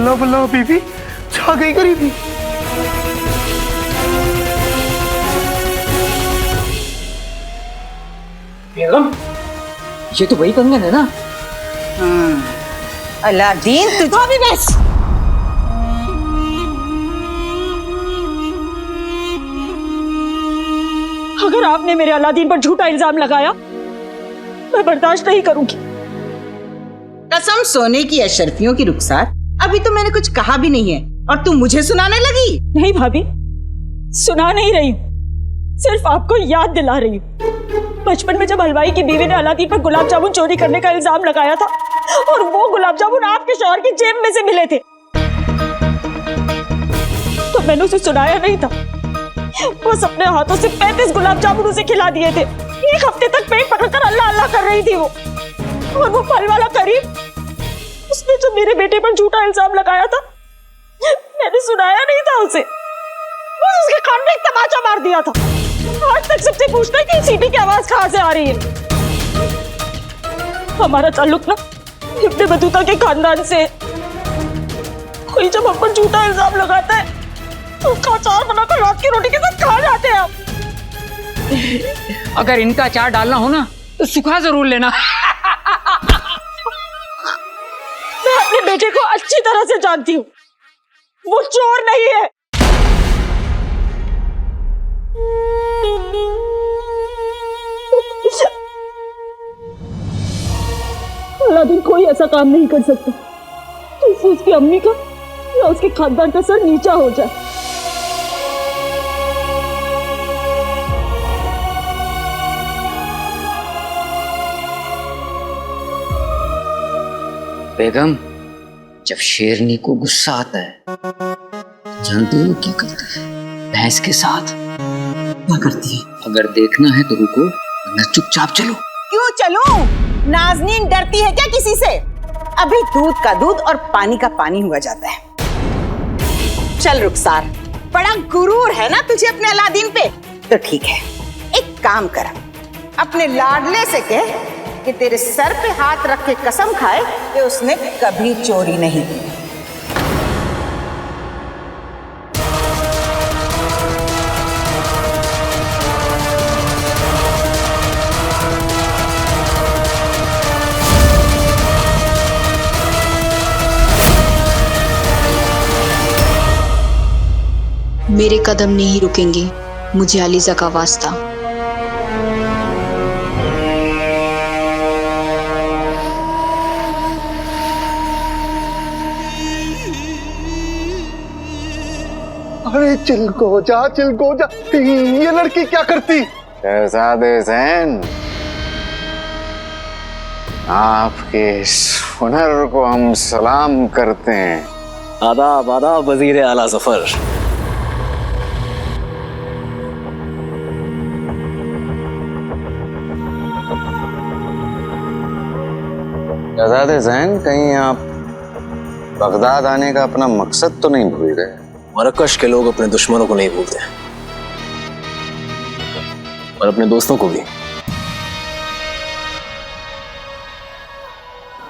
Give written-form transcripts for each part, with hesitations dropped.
बल्ला बल्ला बीबी छा गई गरीबी। बेगम, ये तो वही कंगन है ना? अलादीन तुझे भी बस। अगर आपने मेरे अलादीन पर झूठा इल्जाम लगाया, मैं बर्दाश्त नहीं करूंगी। कसम सोने की अशरफियों की रुखसार, अभी तो मैंने कुछ कहा भी नहीं है और तू मुझे सुनाने लगी। नहीं भाभी, सुना नहीं रही हूँ, सिर्फ आपको याद दिला रही हूँ। बचपन में जब हलवाई की बीवी ने अलादीन पर गुलाब जामुन चोरी करने का इल्जाम लगाया था और वो गुलाब जामुन आपके शौहर की जेब में से मिले थे, तो मैंने उसे सुनाया नहीं था। बस अपने हाथों से 35 गुलाब जामुन उसे खिला दिए थे। 1 हफ्ते तक पेट पकड़कर अल्लाह अल्लाह कर रही थी वो। और वो फल वाला करीम, उसने जो मेरे बेटे पर झूठा इल्जाम लगाया था, मैंने सुनाया नहीं था उसे। बस उसके कान में एक तमाचा मार दिया था। आज तक सबसे पूछता है कि सीटी की आवाज कहां से आ रही है। हमारा ताल्लुक ना इब्ने बतूता के खानदान से। कोई जब हम पर झूठा इल्जाम लगाता है तो उसका अचार बनाकर रात की रोटी के साथ खा जाते हैं हम। अगर इनका अचार डालना हो ना तो सुखा जरूर लेना। मैं अपने बेटे को अच्छी तरह से जानती हूँ, वो चोर नहीं है। अलादीन कोई ऐसा काम नहीं कर सकता जिससे उसकी अम्मी का या उसके खानदान का सर नीचा हो जाए। बेगम, जब शेरनी को गुस्सा आता है जानती हो क्या करती है? भैंस के साथ क्या करती है? अगर देखना है तो रुको, वरना चुपचाप चलो। क्यों चलूं? नाज़नीन डरती है क्या किसी से? अभी दूध का दूध और पानी का पानी हुआ जाता है। चल रुखसार, बड़ा गुरूर है ना तुझे अपने अलादीन पे? तो ठीक है, एक काम कर, अपने लाडले से कह कि तेरे सर पे हाथ रख के कसम खाए कि उसने कभी चोरी नहीं की। मेरे कदम नहीं रुकेंगे, मुझे अलीजा का वास्ता। अरे चिलको जा, ये लड़की क्या करती? शहजादे ज़ैन, आपके इस हुनर को हम सलाम करते हैं। आदाब आदाब वजीर आला ज़फर। शहजादे ज़ैन, कहीं आप बगदाद आने का अपना मकसद तो नहीं भूल गए? मरकश के लोग अपने दुश्मनों को नहीं भूलते और अपने दोस्तों को भी।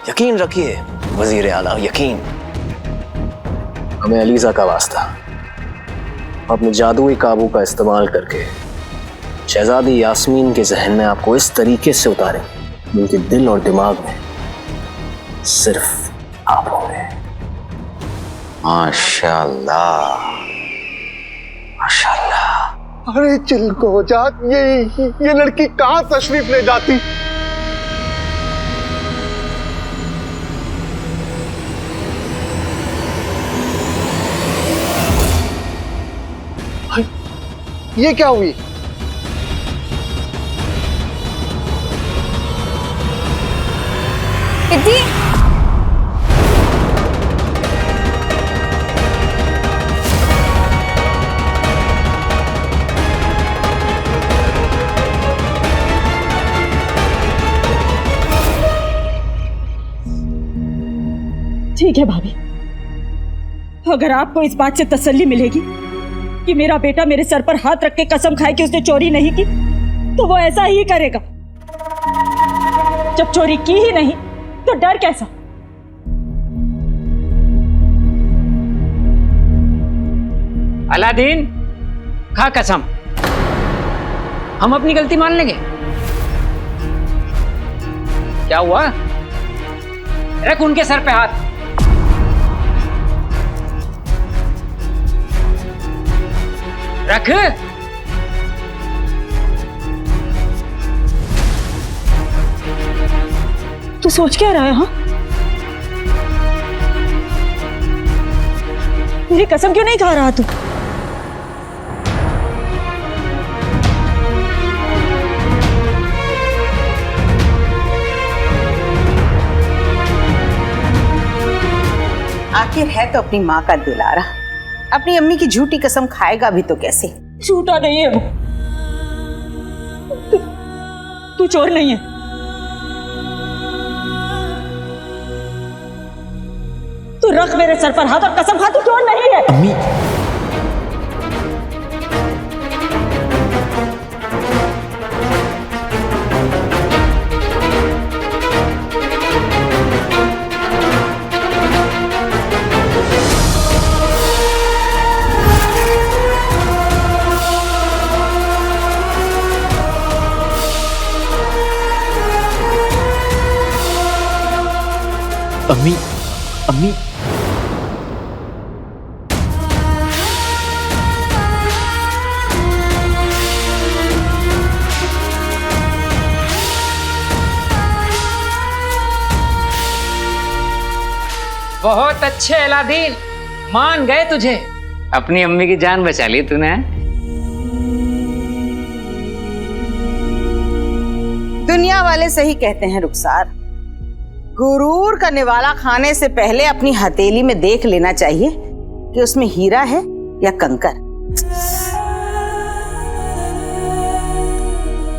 यकीन रखिए वजीर आला, यकीन। हमें अलीजा का वास्ता, अपने जादुई काबू का इस्तेमाल करके शहजादी यास्मीन के जहन में आपको इस तरीके से उतारें, उनके दिल और दिमाग में सिर्फ आप होंगे। माशाल्लाह, माशाल्लाह। अरे चिलको जा, ये लड़की कहाँ तशरीफ ले जाती? ये क्या हुई? ठीक है भाभी, अगर आपको इस बात से तसल्ली मिलेगी कि मेरा बेटा मेरे सर पर हाथ रख के कसम खाए कि उसने चोरी नहीं की, तो वो ऐसा ही करेगा। जब चोरी की ही नहीं तो डर कैसा? अलादीन, खा कसम, हम अपनी गलती मान लेंगे। क्या हुआ? रख उनके सर पे हाथ। रख। तू सोच क्या रहा है? हाँ, मेरी कसम क्यों नहीं खा रहा तू? आखिर है तो अपनी माँ का दुलारा, अपनी अम्मी की झूठी कसम खाएगा भी तो कैसे? झूठा नहीं है वो। तू चोर नहीं है। तू रख मेरे सर पर हाथ और कसम खा, तू चोर नहीं है। अम्मी, अम्मी, अम्मी, बहुत अच्छे अलादीन, मान गए तुझे। अपनी अम्मी की जान बचा ली तूने। दुनिया वाले सही कहते हैं रुखसार, गुरूर का निवाला खाने से पहले अपनी हथेली में देख लेना चाहिए कि उसमें हीरा है या कंकर।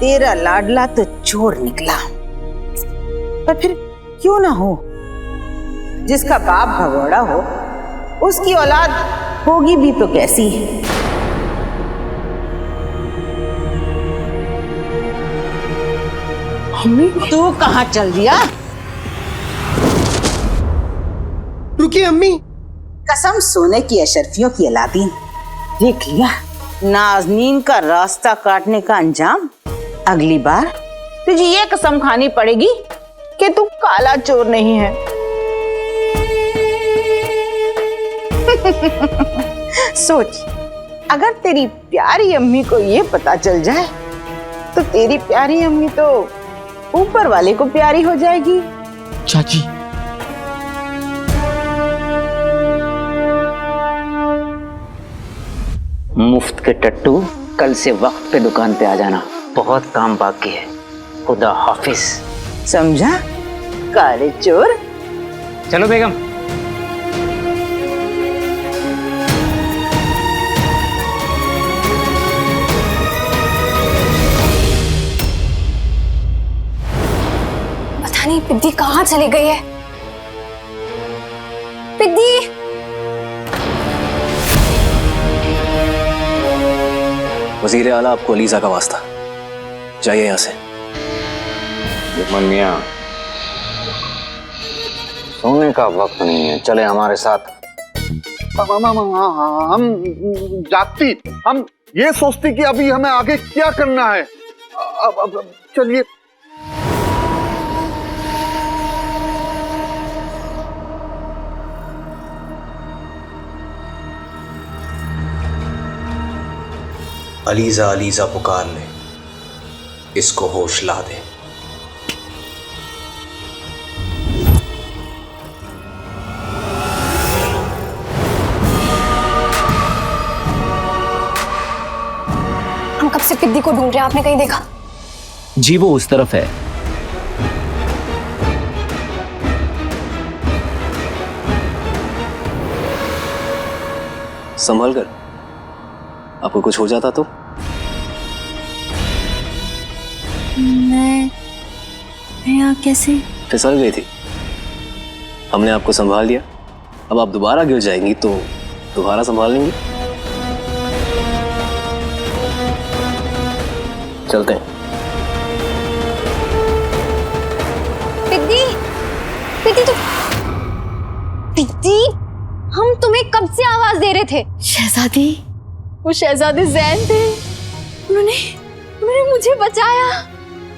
तेरा लाडला तो चोर निकला, पर फिर क्यों ना हो, जिसका बाप भगोड़ा हो उसकी औलाद होगी भी तो कैसी है। तू कहाँ चल दिया? रुकिए अम्मी। कसम सोने की अशरफियों की अलादीन, देख लिया नाज़नीन का रास्ता काटने का अंजाम। अगली बार तुझे ये कसम खानी पड़ेगी कि तू काला चोर नहीं है। सोच, अगर तेरी प्यारी अम्मी को ये पता चल जाए तो तेरी प्यारी अम्मी तो ऊपर वाले को प्यारी हो जाएगी। चाची, मुफ्त के टट्टू, कल से वक्त पे दुकान पे आ जाना, बहुत काम बाकी है। खुदा हाफिज। समझा काले चोर? चलो बेगम। पता नहीं पिद्दी कहाँ चली गई है। पिद्दी, वजीर आला, आपको अलीजा का वास्ता, जाइए यहां से। जुम्मन मियां, सोने का वक्त नहीं है, चले हमारे साथ। हम जागती, हम ये सोचती कि अभी हमें आगे क्या करना है। अब चलिए। अलीजा अलीजा पुकार ले, इसको होश ला दे। हम कब से पिद्दी को ढूंढ रहे हैं, आपने कहीं देखा? जी वो उस तरफ है। संभल कर, आपको कुछ हो जाता तो? मैं यहाँ कैसे? फिसल गई थी, हमने आपको संभाल लिया। अब आप दोबारा गिर जाएंगी तो दोबारा संभाल लेंगे। चलते हैं। पिद्दी, पिद्दी तो पिद्दी, हम तुम्हें कब से आवाज दे रहे थे। शहजादी, वो शहजादे जैन थे। उन्होंने उन्होंने मुझे बचाया।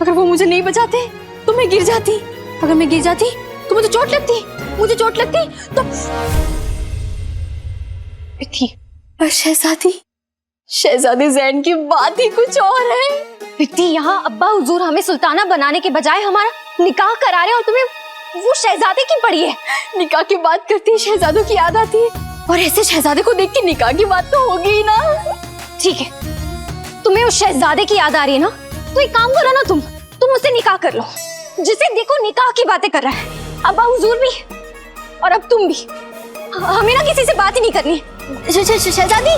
अगर वो मुझे नहीं बचाते तो मैं गिर जाती। अगर मैं गिर जाती तो मुझे चोट लगती। मुझे चोट लगती तो पर शहजादे जैन की बात ही कुछ और है। बिट्टी, यहाँ अब्बा हुजूर हमें सुल्ताना बनाने के बजाय हमारा निकाह करा रहे और तुम्हें वो शहजादे की पड़ी है। निकाह की बात करती है शहजादों की याद आती है, और ऐसे शहजादे को देख के निकाह की बात तो होगी ही ना। ठीक है, तुम्हें उस शहजादे की याद आ रही है ना, तो एक काम करो ना, तुम उससे निकाह कर लो। जिसे देखो निकाह की बातें कर रहा है, अब्बा हुजूर भी और अब तुम भी। हमें ना किसी से बात ही नहीं करनी। शहजादी,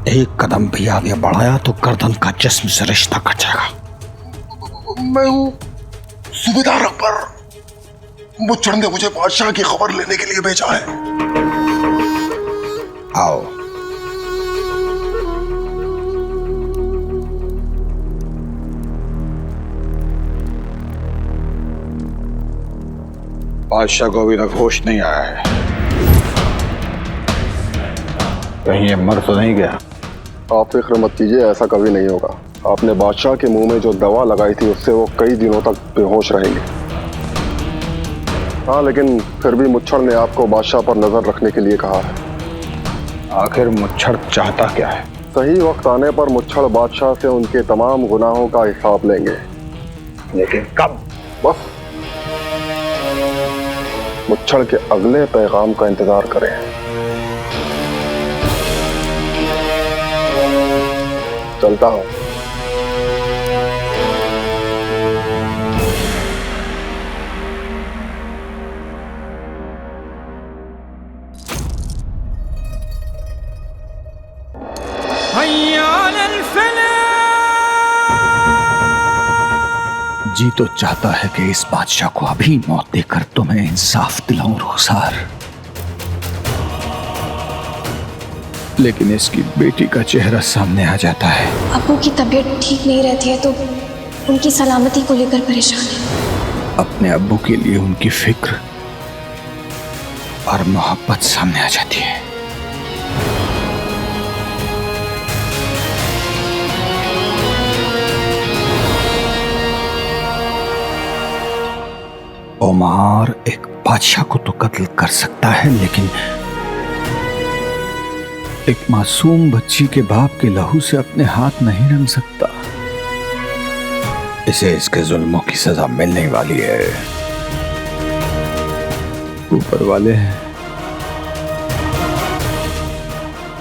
एक कदम भी आगे बढ़ाया तो गर्दन का जिस्म से रिश्ता कट जाएगा। मैं हूँ सूबेदार अकबर। मुझे बादशाह की खबर लेने के लिए भेजा है। आओ। बादशाह को अभी तक होश नहीं आया है। कहीं ये मर तो नहीं गया? आप फिक्र मत कीजिए, ऐसा कभी नहीं होगा। आपने बादशाह के मुंह में जो दवा लगाई थी उससे वो कई दिनों तक बेहोश रहेंगे। हाँ, लेकिन फिर भी मुच्छर ने आपको बादशाह पर नजर रखने के लिए कहा है। आखिर मुच्छर चाहता क्या है? सही वक्त आने पर मुच्छर बादशाह से उनके तमाम गुनाहों का हिसाब लेंगे। लेकिन कब? बस मुच्छर के अगले पैगाम का इंतजार करें। चलता हूं। जी तो चाहता है कि इस बादशाह को अभी मौत देकर तुम्हें इंसाफ दिलाऊं रुखसार, लेकिन इसकी बेटी का चेहरा सामने आ जाता है। अब्बू की तबीयत ठीक नहीं रहती है तो उनकी सलामती को लेकर परेशान है। अपने अब्बू के लिए उनकी फिक्र और मोहब्बत सामने आ जाती है। ओमार एक बादशाह को तो कत्ल कर सकता है, लेकिन एक मासूम बच्ची के बाप के लहू से अपने हाथ नहीं रंग सकता। इसे इसके जुल्मों की सजा मिलने वाली है। ऊपर वाले हैं,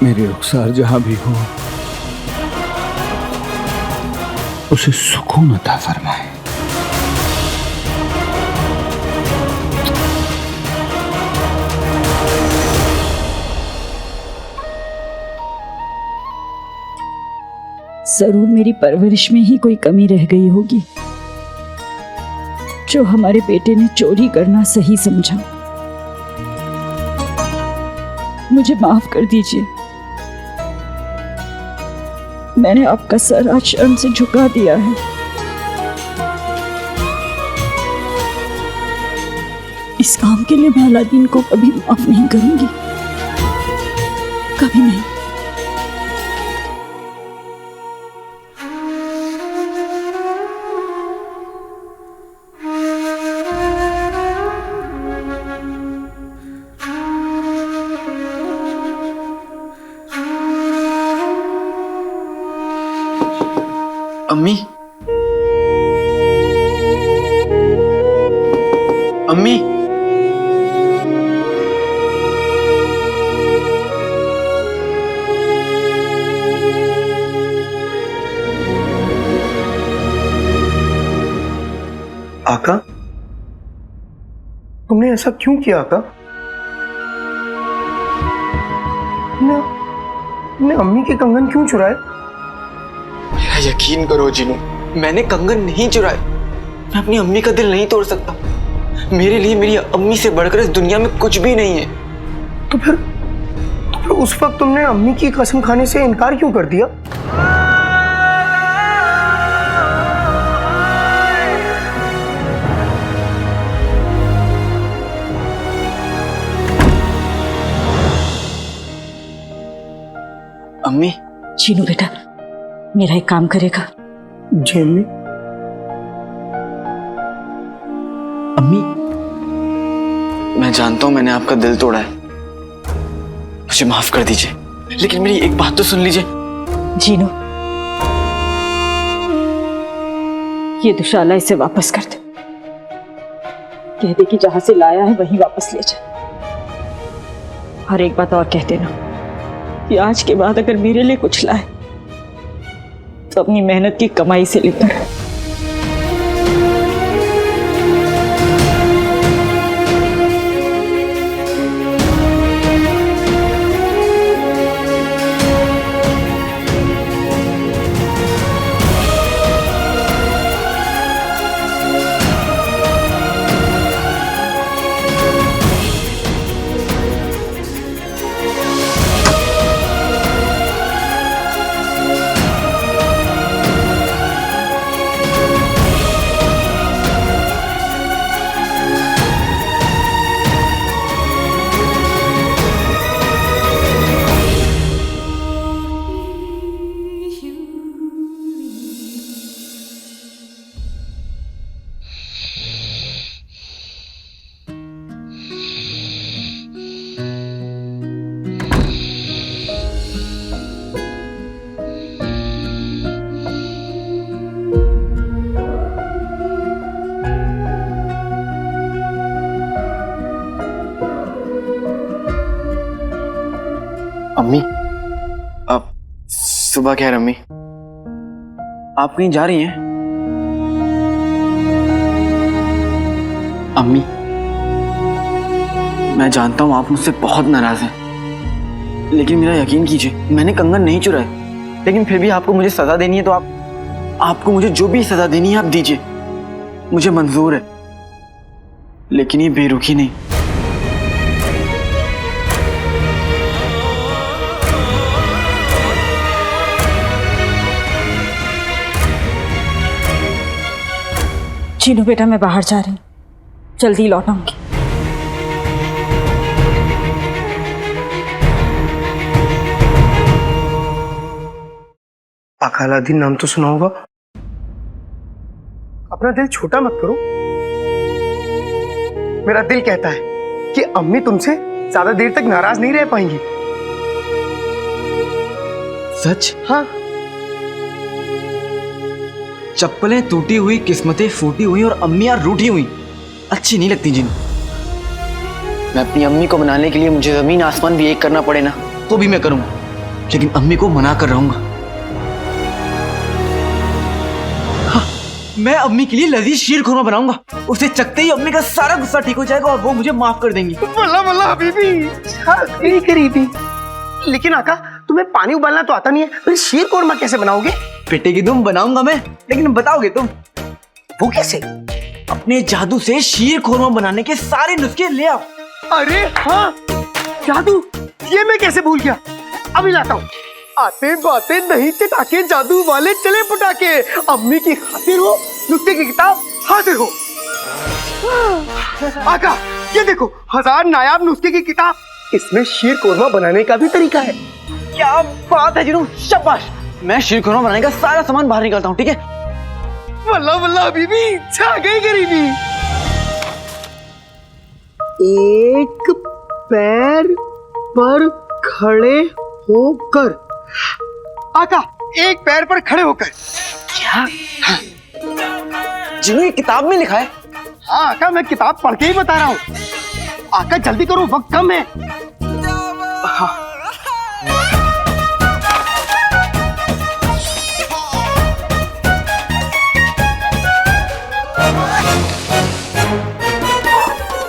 मेरी रुखसार जहां भी हो उसे सुकून अता फरमाए। जरूर मेरी परवरिश में ही कोई कमी रह गई होगी जो हमारे बेटे ने चोरी करना सही समझा। मुझे माफ कर दीजिए, मैंने आपका सर आज शर्म से झुका दिया है। इस काम के लिए मैं अलादीन को कभी माफ नहीं करूंगी, कभी नहीं। अम्मी, अम्मी, आका, तुमने ऐसा क्यों किया आका? तुमने अम्मी के कंगन क्यों चुराए? यकीन करो जिनू, मैंने कंगन नहीं चुराए। मैं अपनी अम्मी का दिल नहीं तोड़ सकता। मेरे लिए मेरी अम्मी से बढ़कर इस दुनिया में कुछ भी नहीं है। तो फिर उस वक्त तुमने अम्मी की कसम खाने से इनकार क्यों कर दिया? अम्मी। चीनू बेटा, मेरा एक काम करेगा? जी अम्मी। अम्मी, मैं जानता हूं मैंने आपका दिल तोड़ा है, मुझे माफ कर दीजिए, लेकिन मेरी एक बात तो सुन लीजिए। जीनू, ये दुशाला इसे वापस कर दे। कह दे कि जहां से लाया है वहीं वापस ले जा। और एक बात और कह देना कि आज के बाद अगर मेरे लिए कुछ लाए तो अपनी मेहनत की कमाई से लेकर। अम्मी, अब सुबह खैर। अम्मी, आप कहीं जा रही हैं? अम्मी, मैं जानता हूं आप मुझसे बहुत नाराज हैं, लेकिन मेरा यकीन कीजिए, मैंने कंगन नहीं चुराए। लेकिन फिर भी आपको मुझे सजा देनी है तो आपको मुझे जो भी सजा देनी है आप दीजिए, मुझे मंजूर है, लेकिन ये बेरुखी नहीं। चीनू बेटा, मैं बाहर जा रही हूँ, जल्दी लौट आऊंगी। आका अलादीन नाम तो सुना होगा। अपना दिल छोटा मत करो। मेरा दिल कहता है कि अम्मी तुमसे ज्यादा देर तक नाराज नहीं रह पाएंगी। सच? हाँ। चप्पलें टूटी हुई, किस्मतें फूटी हुई और अम्मियां रूठी हुई अच्छी नहीं लगती जिन। मैं अपनी अम्मी को मनाने के लिए मुझे जमीन आसमान भी एक करना पड़े ना तो भी मैं करूंगा, लेकिन अम्मी को मना कर रहूंगा। हाँ, मैं अम्मी के लिए लजीज शीर खुरमा बनाऊंगा, उसे चखते ही अम्मी का सारा गुस्सा ठीक हो जाएगा और वो मुझे माफ कर देंगी। वल्ला वल्ला हबीबी, करीबी। लेकिन आका, तुम्हें पानी उबालना तो आता नहीं है, फिर शीर कोरमा कैसे बनाओगे? बेटे की तुम बनाऊंगा मैं, लेकिन बताओगे तुम? वो कैसे? अपने जादू से शीर खोरमा बनाने के सारे नुस्खे ले आओ। अरे हाँ, जादू, ये मैं कैसे भूल गया। अभी लाता हूँ। आते बाते नहीं चटाके, जादू वाले चले पटाके। अम्मी की खातिर हो, नुस्खे की किताब हाजिर हो। आका, ये देखो, 1000 नायाब नुस्खे की किताब। इसमें शीर कोरमा बनाने का भी तरीका है। क्या बात है जिनू, शाबाश। मैं शीर खुरमा बनाने का सारा सामान बाहर निकालता हूँ, ठीक है? वल्ला वल्ला हबीबी, छा गई गरीबी। एक पैर पर खड़े होकर। आका, एक पैर पर खड़े होकर। क्या? हाँ। जिनू, ये किताब में लिखा है? हाँ आका, मैं किताब पढ़ के ही बता रहा हूँ। आका जल्दी करो, वक्त कम है। हाँ।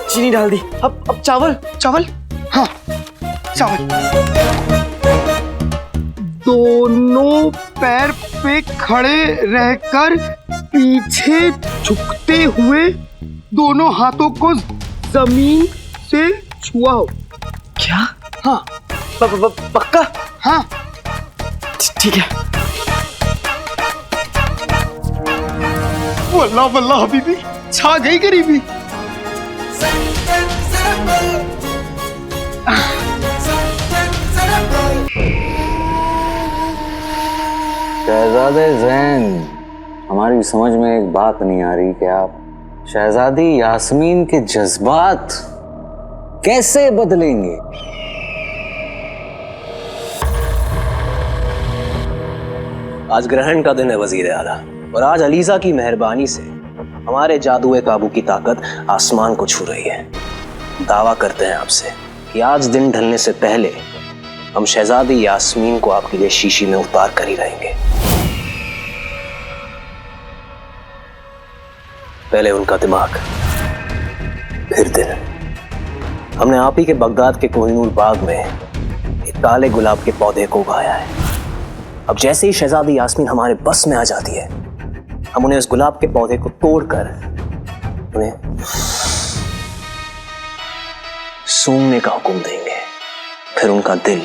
चीनी डाल दी। अब चावल। चावल? हाँ, चावल। दोनों पैर पे खड़े रहकर पीछे झुकते हुए दोनों हाथों को जमीन से छुआओ। क्या? हाँ, पक्का? हाँ ठीक है। वल्लाह वल्लाह हबीबी, छा गई गरीबी। शहजादे ज़ैन, हमारी समझ में एक बात नहीं आ रही कि आप शहजादी यास्मीन के जज्बात कैसे बदलेंगे। आज ग्रहण का दिन है वजीर आला, और आज अलीजा की मेहरबानी से हमारे जादुए काबू की ताकत आसमान को छू रही है। दावा करते हैं आपसे कि आज दिन ढलने से पहले हम शहजादी यास्मीन को आपके लिए शीशी में उतार कर ही रहेंगे। पहले उनका दिमाग, फिर दिल। हमने आप ही के बगदाद के कोहिनूर बाग में एक काले गुलाब के पौधे को उगाया है। अब जैसे ही शहजादी यास्मीन हमारे बस में आ जाती है, हम उन्हें उस गुलाब के पौधे को तोड़कर उन्हें सूंघने का हुक्म देंगे। फिर उनका दिल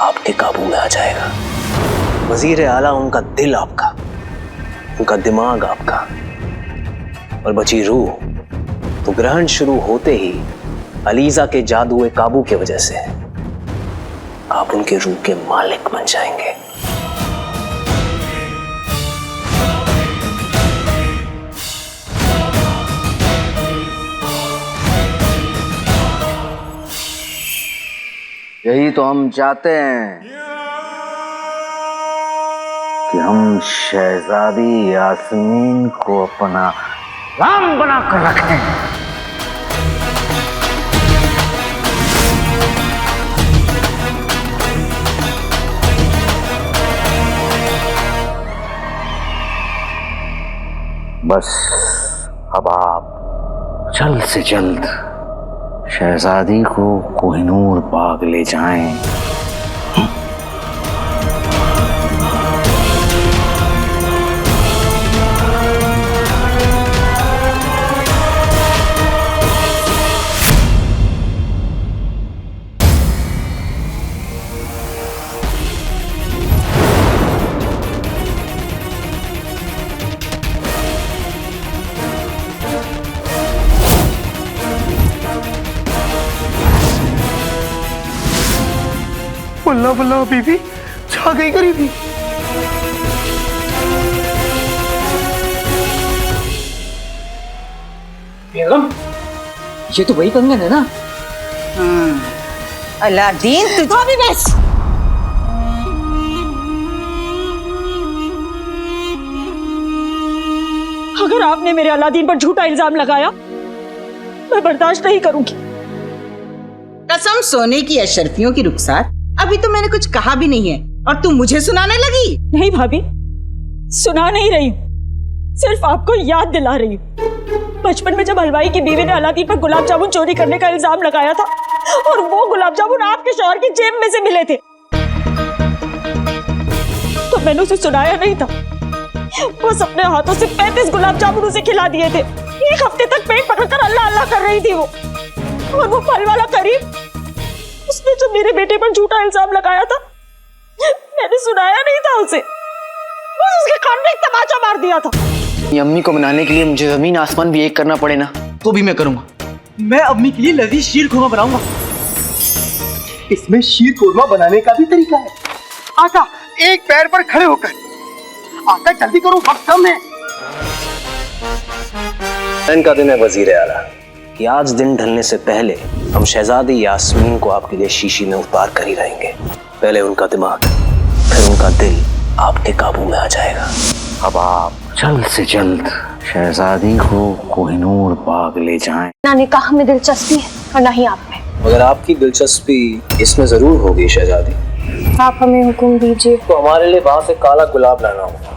आपके काबू में आ जाएगा। वजीर आला, उनका दिल आपका, उनका दिमाग आपका, और बची रूह तो ग्रहण शुरू होते ही अलीजा के जादुए काबू की वजह से आप उनके रूह के मालिक बन जाएंगे। यही तो हम चाहते हैं कि हम शहजादी यास्मीन को अपना गुलाम बनाकर रखें। बस अब आप जल्द से जल्द शहजादी को कोहिनूर बाग ले जाएं। वल्लाह वल्लाह हबीबी, छा गई गरीबी। बेगम, ये तो वही कंगन है ना? अलादीन, तुझे भी बस। अगर आपने मेरे अलादीन पर झूठा इल्जाम लगाया, मैं बर्दाश्त नहीं करूंगी। कसम सोने की अशरफियों की रुखसार, अभी तो मैंने कुछ कहा भी नहीं है और तू मुझे सुनाने लगी। नहीं भाभी, सुना नहीं रही हूँ, सिर्फ आपको याद दिला रही हूँ। बचपन में जब हलवाई की बीवी ने अलादीन पर गुलाब जामुन चोरी करने का इल्जाम लगाया था और वो गुलाब जामुन आपके शौहर की जेब में से मिले थे, तो मैंने उसे सुनाया नहीं था। बस अपने हाथों से 35 गुलाब जामुन उसे खिला दिए थे। एक हफ्ते तक पेट पकड़कर अल्लाह अल्लाह कर रही थी वो। और वो फल वाला करीम, उसने जो मेरे बेटे पर झूठा इल्जाम लगाया था, मैंने सुनाया नहीं था उसे, बस उसके कान में एक तमाचा मार दिया था। ये अम्मी को मनाने के लिए मुझे जमीन आसमान भी एक करना पड़े ना, तो भी मैं करूंगा। मैं अम्मी के लिए लजीज शीर खुरमा बनाऊंगा। इसमें शीर खुरमा बनाने का भी तरीका है। आका, एक पैर पर खड़े होकर। आका जल्दी करो, वक्त कम है। का दिन है वजीर आला, कि आज दिन ढलने से पहले हम शहजादी यास्मीन को आपके लिए शीशी में उतार कर ही रहेंगे। पहले उनका दिमाग, फिर उनका दिल आपके काबू में आ जाएगा। अब आप जल्द से जल्द शहजादी को कोहिनूर बाग ले जाएं। ना निकाह में दिलचस्पी है और ना ही आप में। अगर आपकी दिलचस्पी इसमें जरूर होगी शहजादी, आप हमें हुक्म दीजिए। तो हमारे लिए वहां से काला गुलाब लाना होगा।